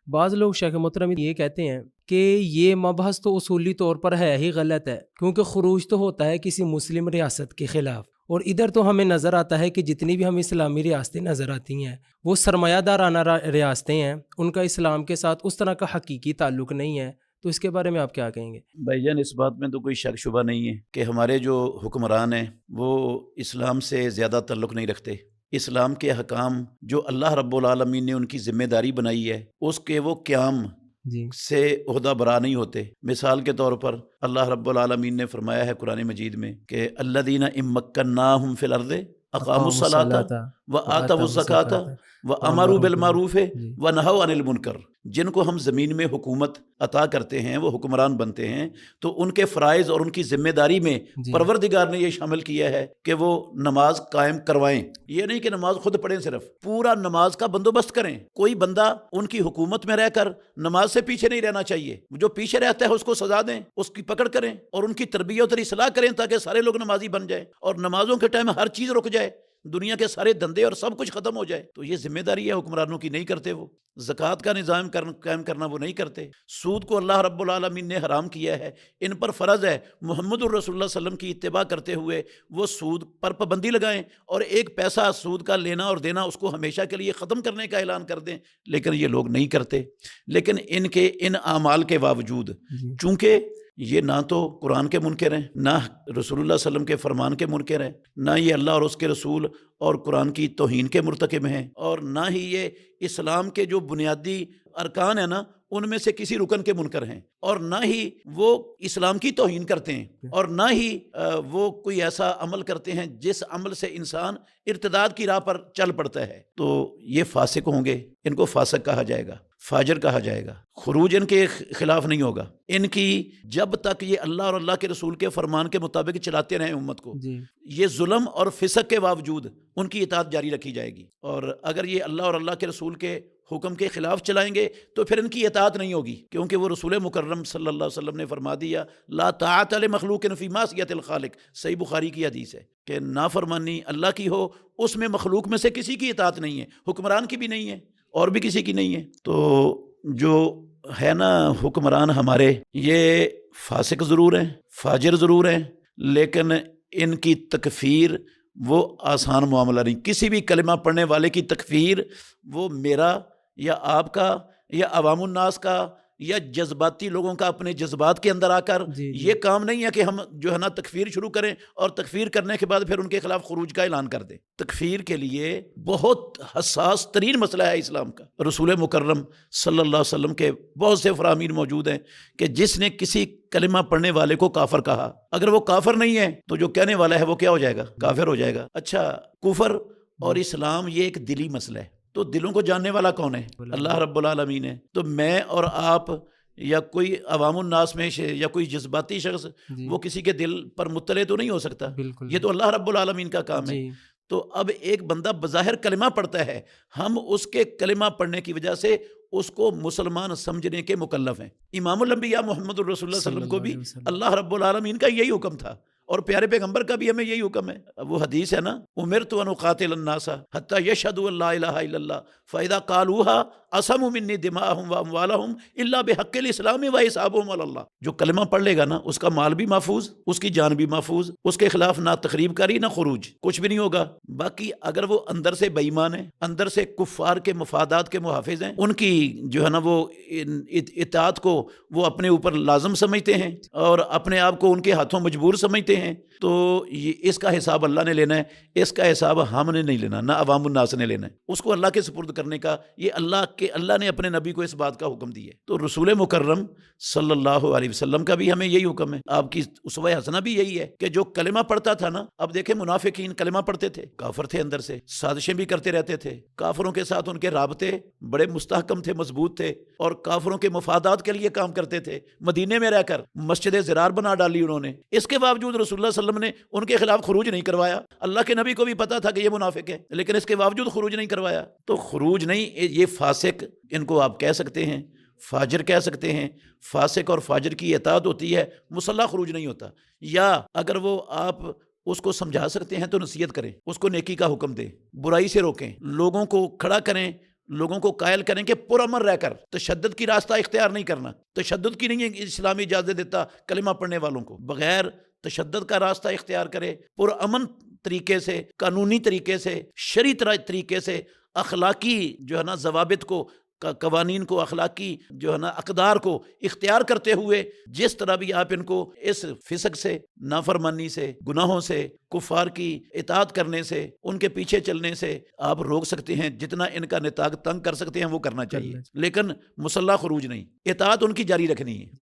بعض لوگ شیخ محترم یہ کہتے ہیں کہ یہ مبحث تو اصولی طور پر ہے ہی غلط ہے، کیونکہ خروج تو ہوتا ہے کسی مسلم ریاست کے خلاف، اور ادھر تو ہمیں نظر آتا ہے کہ جتنی بھی ہمیں اسلامی ریاستیں نظر آتی ہیں وہ سرمایہ دارانہ ریاستیں ہیں، ان کا اسلام کے ساتھ اس طرح کا حقیقی تعلق نہیں ہے۔ تو اس کے بارے میں آپ کیا کہیں گے؟ بھائی جان، اس بات میں تو کوئی شک شبہ نہیں ہے کہ ہمارے جو حکمران ہیں وہ اسلام سے زیادہ تعلق نہیں رکھتے۔ اسلام کے حکام جو اللہ رب العالمین نے ان کی ذمہ داری بنائی ہے اس کے وہ قیام سے عہدہ برا نہیں ہوتے۔ مثال کے طور پر اللہ رب العالمین نے فرمایا ہے قرآن مجید میں کہ الذین ان مکناہم فی الارض اقاموا الصلاۃ وآتوا الزکاۃ وامروا بالمعروف ونہوا عن المنکر۔ جن کو ہم زمین میں حکومت عطا کرتے ہیں، وہ حکمران بنتے ہیں، تو ان کے فرائض اور ان کی ذمہ داری میں پروردگار نے یہ شامل کیا ہے کہ وہ نماز قائم کروائیں۔ یہ نہیں کہ نماز خود پڑھیں، صرف پورا نماز کا بندوبست کریں۔ کوئی بندہ ان کی حکومت میں رہ کر نماز سے پیچھے نہیں رہنا چاہیے، جو پیچھے رہتا ہے اس کو سزا دیں، اس کی پکڑ کریں اور ان کی تربیت اور اصلاح کریں تاکہ سارے لوگ نمازی بن جائیں اور نمازوں کے ٹائم ہر چیز رک جائے، دنیا کے سارے دھندے اور سب کچھ ختم ہو جائے۔ تو یہ ذمہ داری ہے حکمرانوں کی، نہیں کرتے وہ۔ زکوٰۃ کا نظام قائم کرنا وہ نہیں کرتے۔ سود کو اللہ رب العالمین نے حرام کیا ہے، ان پر فرض ہے محمد الرسول اللہ صلی اللہ علیہ وسلم کی اتباع کرتے ہوئے وہ سود پر پابندی لگائیں اور ایک پیسہ سود کا لینا اور دینا اس کو ہمیشہ کے لیے ختم کرنے کا اعلان کر دیں، لیکن یہ لوگ نہیں کرتے۔ لیکن ان کے ان اعمال کے باوجود چونکہ یہ نہ تو قرآن کے منکر ہیں، نہ رسول اللہ صلی اللہ علیہ وسلم کے فرمان کے منکر ہیں، نہ یہ اللہ اور اس کے رسول اور قرآن کی توہین کے مرتکب ہیں، اور نہ ہی یہ اسلام کے جو بنیادی ارکان ہیں نا ان میں سے کسی رکن کے منکر ہیں، اور نہ ہی وہ اسلام کی توہین کرتے ہیں، اور نہ ہی وہ کوئی ایسا عمل کرتے ہیں جس عمل سے انسان ارتداد کی راہ پر چل پڑتا ہے۔ تو یہ فاسق ہوں گے، ان کو فاسق کہا جائے گا، فاجر کہا جائے گا۔ خروج ان کے خلاف نہیں ہوگا، ان کی جب تک یہ اللہ اور اللہ کے رسول کے فرمان کے مطابق چلاتے رہیں امت کو، یہ ظلم اور فسق کے باوجود ان کی اطاعت جاری رکھی جائے گی، اور اگر یہ اللہ اور اللہ کے رسول کے حکم کے خلاف چلائیں گے تو پھر ان کی اطاعت نہیں ہوگی، کیونکہ وہ رسول مکرم صلی اللہ علیہ وسلم نے فرما دیا لا طاعت لمخلوق فی معصیت الخالق، صحیح بخاری کی حدیث ہے کہ نافرمانی اللہ کی ہو اس میں مخلوق میں سے کسی کی اطاعت نہیں ہے، حکمران کی بھی نہیں ہے اور بھی کسی کی نہیں ہے۔ تو جو ہے نا حکمران ہمارے، یہ فاسق ضرور ہیں، فاجر ضرور ہیں، لیکن ان کی تکفیر وہ آسان معاملہ نہیں۔ کسی بھی کلمہ پڑھنے والے کی تکفیر وہ میرا یا آپ کا یا عوام الناس کا یا جذباتی لوگوں کا اپنے جذبات کے اندر آ کر یہ کام نہیں ہے کہ ہم جو ہے نا تکفیر شروع کریں اور تکفیر کرنے کے بعد پھر ان کے خلاف خروج کا اعلان کر دیں۔ تکفیر کے لیے بہت حساس ترین مسئلہ ہے اسلام کا۔ رسول مکرم صلی اللہ علیہ وسلم کے بہت سے فرامین موجود ہیں کہ جس نے کسی کلمہ پڑھنے والے کو کافر کہا، اگر وہ کافر نہیں ہے تو جو کہنے والا ہے وہ کیا ہو جائے گا؟ کافر ہو جائے گا۔ اچھا، کفر اور اسلام یہ ایک دلی مسئلہ ہے، تو دلوں کو جاننے والا کون ہے؟ اللہ رب العالمین ہے۔ تو میں اور آپ یا کوئی عوام الناس میں سے یا کوئی جذباتی شخص وہ کسی کے دل پر مطلع تو نہیں ہو سکتا، یہ تو اللہ رب العالمین کا کام ہے۔ تو اب ایک بندہ بظاہر کلمہ پڑھتا ہے، ہم اس کے کلمہ پڑھنے کی وجہ سے اس کو مسلمان سمجھنے کے مکلف ہیں۔ امام الانبیاء محمد الرسول اللہ صلی اللہ علیہ وسلم کو بھی اللہ رب العالمین کا یہی حکم تھا، اور پیارے پیغمبر کا بھی ہمیں یہی حکم ہے۔ وہ حدیث ہے نا، امرت ان اقاتل الناس حتی یشہدوا ان لا الہ الا اللہ فاذا قالوها عصموا منی دماءهم واموالهم الا بحق الاسلام وحسابهم علی اللہ۔ جو کلمہ پڑھ لے گا نا اس کا مال بھی محفوظ، اس کی جان بھی محفوظ، اس کے خلاف نہ تخریب کاری نہ خروج، کچھ بھی نہیں ہوگا۔ باقی اگر وہ اندر سے بے ایمان ہے، اندر سے کفار کے مفادات کے محافظ ہیں، ان کی جو ہے نا وہ اطاعت کو وہ اپنے اوپر لازم سمجھتے ہیں اور اپنے آپ کو ان کے ہاتھوں مجبور سمجھتے ہیں، تو اس کا حساب اللہ نے لینا ہے، اس کا حساب ہم نے نہیں لینا، نہ عوام الناس نے لینا ہے۔ اس کو اللہ کے سپرد کرنے کا یہ اللہ نے اپنے نبی کو اس بات کا حکم دیا ہے۔ تو رسول مکرم صلی اللہ علیہ وسلم کا بھی ہمیں یہی حکم ہے، آپ کی اسوہ حسنہ بھی یہی ہے کہ جو کلمہ پڑھتا تھا نا، اب دیکھیں منافقین کلمہ پڑھتے تھے، کافر تھے، اندر سے سازشیں بھی کرتے رہتے تھے، کافروں کے ساتھ ان کے رابطے بڑے مستحکم تھے، مضبوط تھے، اور کافروں کے مفادات کے لیے کام کرتے تھے۔ مدینے میں رہ کر مسجد زرار بنا ڈالی انہوں نے، اس کے باوجود رسول اللہ صلی اللہ علیہ وسلم نے ان کے خلاف خروج نہیں کروایا۔ اللہ کے نبی کو بھی پتا تھا کہ یہ منافق ہے، لیکن اس کے باوجود خروج نہیں کروایا۔ تو خروج نہیں، یہ فاسق ان کو آپ کہہ سکتے ہیں، فاجر کہہ سکتے ہیں۔ فاسق اور فاجر کی اطاعت ہوتی ہے، مسلح خروج نہیں ہوتا۔ یا اگر وہ آپ اس کو سمجھا سکتے ہیں تو نصیحت کریں، اس کو نیکی کا حکم دیں، برائی سے روکیں، لوگوں کو کھڑا کریں لوگوں کو قائل کریں کہ پرامن رہ کر تشدد کی راستہ اختیار نہیں کرنا. تشدد کی نہیں ہے اسلامی اجازت دیتا کلمہ پڑھنے والوں کو. بغیر تشدد کا راستہ اختیار کرے، پرامن طریقے سے، قانونی طریقے سے، شرعی طریقے سے، اخلاقی جو ہے نا ضوابط کو، قوانین کو، اخلاقی جو ہے نا اقدار کو اختیار کرتے ہوئے جس طرح بھی آپ ان کو اس فسق سے، نافرمانی سے، گناہوں سے، کفار کی اطاعت کرنے سے، ان کے پیچھے چلنے سے آپ روک سکتے ہیں. جتنا ان کا نطاق تنگ کر سکتے ہیں وہ کرنا چاہیے، لیکن مسلح خروج نہیں. اطاعت ان کی جاری رکھنی ہے.